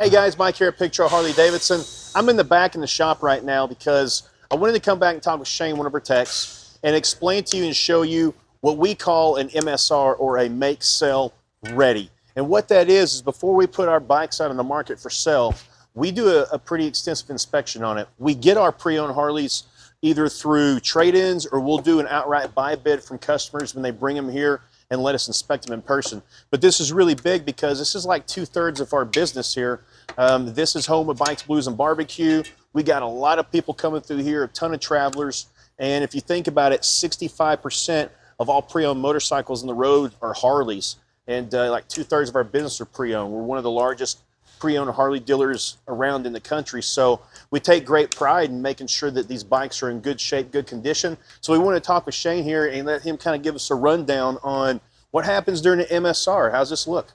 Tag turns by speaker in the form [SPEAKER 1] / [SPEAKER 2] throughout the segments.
[SPEAKER 1] Hey guys, Mike here at Pig Trail Harley-Davidson. I'm in the back in the shop right now because I wanted to come back and talk with Shane, one of our techs, and explain to you and show you what we call an MSR, or a make sell ready. And what that is before we put our bikes out on the market for sale, we do a pretty extensive inspection on it. We get our pre-owned Harleys either through trade-ins, or we'll do an outright buy bid from customers when they bring them here and let us inspect them in person. But this is really big because this is like 2/3 of our business here. This is home of Bikes, Blues, and Barbecue. We got a lot of people coming through here, a ton of travelers. And if you think about it, 65% of all pre-owned motorcycles on the road are Harleys. And like 2/3 of our business are pre-owned. We're one of the largest pre-owned Harley dealers around in the country. So we take great pride in making sure that these bikes are in good shape, good condition. So we want to talk with Shane here and let him kind of give us a rundown on what happens during the MSR. How's this look?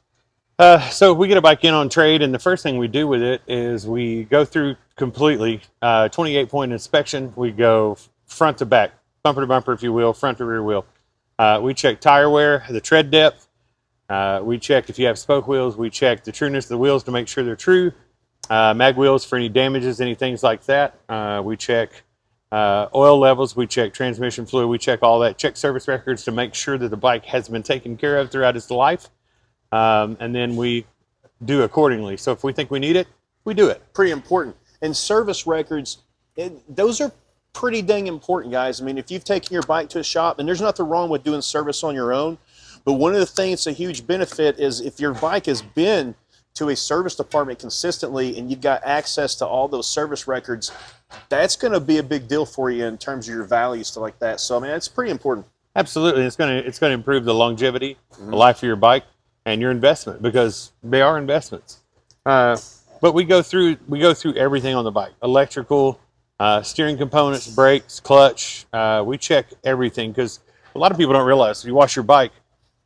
[SPEAKER 2] So we get a bike in on trade, and the first thing we do with it is we go through completely 28-point inspection. We go front to back, bumper to bumper, if you will, front to rear wheel. We check tire wear, the tread depth. We check if you have spoke wheels. We check the trueness of the wheels to make sure they're true. Mag wheels for any damages, any things like that. We check oil levels. We check transmission fluid. We check all that. Check service records to make sure that the bike has been taken care of throughout its life. And then we do accordingly. So if we think we need it, we do it.
[SPEAKER 1] Pretty important. And service records, those are pretty dang important, guys. I mean, if you've taken your bike to a shop, and there's nothing wrong with doing service on your own, but one of the things that's a huge benefit is if your bike has been to a service department consistently and you've got access to all those service records, that's going to be a big deal for you in terms of your value, stuff like that. So, I mean, that's pretty important.
[SPEAKER 2] Absolutely. It's going to improve the longevity, the life of your bike, and your investment, because they are investments. But we go through everything on the bike: electrical, steering components, brakes, clutch. We check everything, because a lot of people don't realize if you wash your bike,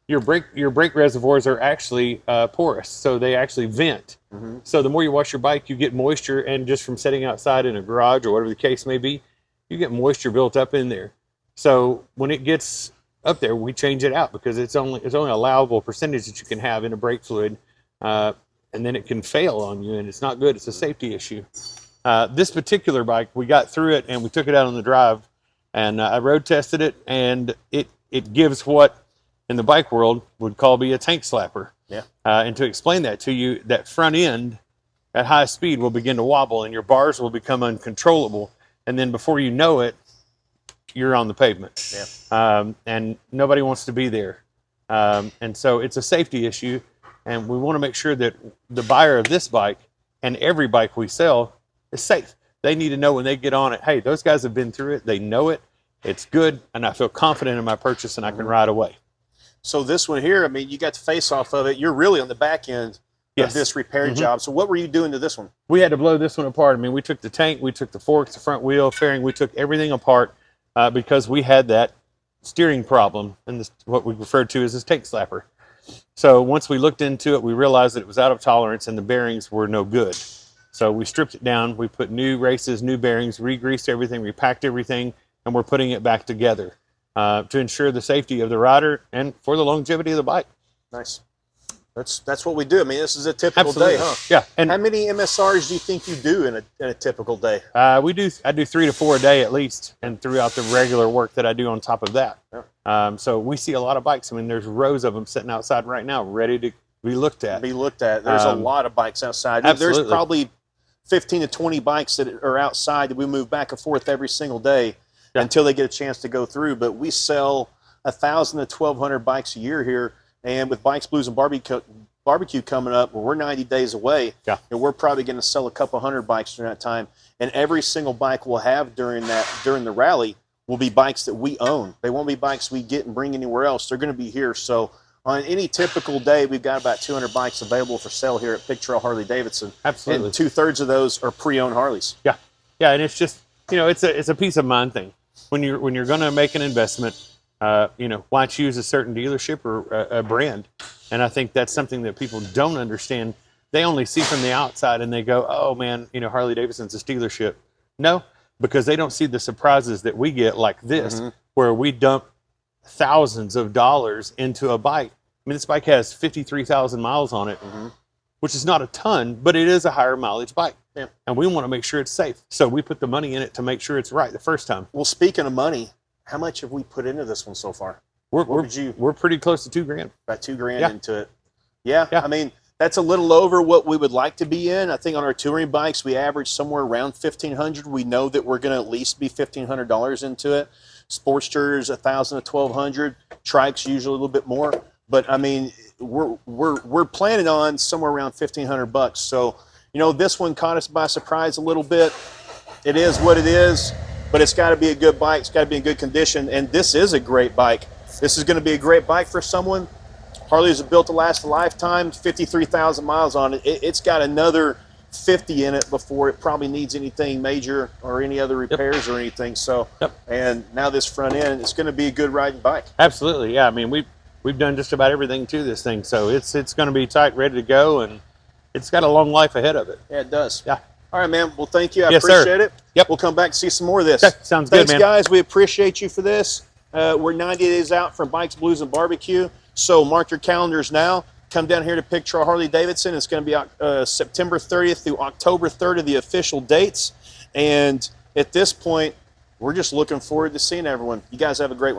[SPEAKER 2] your brake reservoirs are actually porous, so they actually vent. So the more you wash your bike, you get moisture, and just from sitting outside in a garage or whatever the case may be, you get moisture built up in there. So when it gets up there, we change it out, because it's only allowable percentage that you can have in a brake fluid, and then it can fail on you, and it's not good. It's a safety issue. This particular bike, we got through it and we took it out on the drive, and I road tested it, and it gives what in the bike world would be a tank slapper.
[SPEAKER 1] Yeah.
[SPEAKER 2] And to explain that to you, that front end at high speed will begin to wobble, and your bars will become uncontrollable, and then before you know it, you're on the pavement.
[SPEAKER 1] Yeah.
[SPEAKER 2] And nobody wants to be there. And so it's a safety issue, and we want to make sure that the buyer of this bike and every bike we sell is safe. They need to know when they get on it, hey, those guys have been through it, they know it, it's good, and I feel confident in my purchase, and I can ride away.
[SPEAKER 1] So this one here, I mean, you got the face off of it. You're really on the back end of this repair job. So what were you doing to this one?
[SPEAKER 2] We had to blow this one apart. I mean, we took the tank, we took the forks, the front wheel, fairing, we took everything apart, because we had that steering problem, and this, what we referred to as this tank slapper. So once we looked into it, we realized that it was out of tolerance and the bearings were no good. So we stripped it down, we put new races, new bearings, re-greased everything, repacked everything, and we're putting it back together to ensure the safety of the rider and for the longevity of the bike.
[SPEAKER 1] Nice. That's what we do. I mean, this is a typical day, huh?
[SPEAKER 2] Yeah. And
[SPEAKER 1] how many MSRs do you think you do in a typical day?
[SPEAKER 2] I do 3 to 4 a day at least, and throughout the regular work that I do on top of that.
[SPEAKER 1] Yeah.
[SPEAKER 2] So we see a lot of bikes. I mean, there's rows of them sitting outside right now, ready to be looked at.
[SPEAKER 1] There's a lot of bikes outside.
[SPEAKER 2] Absolutely.
[SPEAKER 1] There's probably 15 to 20 bikes that are outside that we move back and forth every single day until they get a chance to go through. But we sell 1,000 to 1,200 bikes a year here, and with Bikes, Blues, and Barbecue coming up, we're 90 days away, and we're probably going to sell a couple hundred bikes during that time. And every single bike we'll have during the rally will be bikes that we own. They won't be bikes we get and bring anywhere else. They're going to be here. So on any typical day, we've got about 200 bikes available for sale here at Pig Trail Harley-Davidson.
[SPEAKER 2] Absolutely.
[SPEAKER 1] And 2/3 of those are pre-owned Harleys.
[SPEAKER 2] Yeah, and it's just, it's a peace of mind thing. When you're going to make an investment, why choose a certain dealership or a brand? And I think that's something that people don't understand. They only see from the outside and they go, oh man, Harley-Davidson's a dealership. No, because they don't see the surprises that we get like this, where we dump thousands of dollars into a bike. I mean, this bike has 53,000 miles on it. which is not a ton, but it is a higher mileage bike.
[SPEAKER 1] Yeah.
[SPEAKER 2] And we want to make sure it's safe. So we put the money in it to make sure it's right the first time.
[SPEAKER 1] Well, speaking of money, how much have we put into this one so far?
[SPEAKER 2] We're pretty close to $2,000.
[SPEAKER 1] About $2,000
[SPEAKER 2] Yeah.
[SPEAKER 1] into it. Yeah,
[SPEAKER 2] Yeah.
[SPEAKER 1] I mean, that's a little over what we would like to be in. I think on our touring bikes, we average somewhere around $1,500. We know that we're going to at least be $1,500 into it. Sportsters, $1,000 to $1,200. Trikes usually a little bit more. But I mean, we're planning on somewhere around $1,500. So, you know, this one caught us by surprise a little bit. It is what it is, but it's got to be a good bike. It's got to be in good condition, and this is a great bike. This is going to be a great bike for someone. Harleys are built to last a lifetime. 53,000 miles on it. It's got another 50 in it before it probably needs anything major or any other repairs or anything. So, and now this front end, it's going to be a good riding bike.
[SPEAKER 2] Absolutely, yeah. I mean, we've done just about everything to this thing, so it's going to be tight, ready to go, and it's got a long life ahead of it.
[SPEAKER 1] Yeah, it does.
[SPEAKER 2] Yeah.
[SPEAKER 1] All right, man. Well, thank you. I
[SPEAKER 2] Yes,
[SPEAKER 1] appreciate
[SPEAKER 2] sir.
[SPEAKER 1] it.
[SPEAKER 2] Yep.
[SPEAKER 1] We'll come back and see some more of this.
[SPEAKER 2] Okay, sounds good,
[SPEAKER 1] Thanks,
[SPEAKER 2] man.
[SPEAKER 1] guys. We appreciate you for this. We're 90 days out from Bikes, Blues, and Barbecue, so mark your calendars now. Come down here to Pig Trail Harley-Davidson. It's going to be September 30th through October 3rd of the official dates. And at this point, we're just looking forward to seeing everyone. You guys have a great one.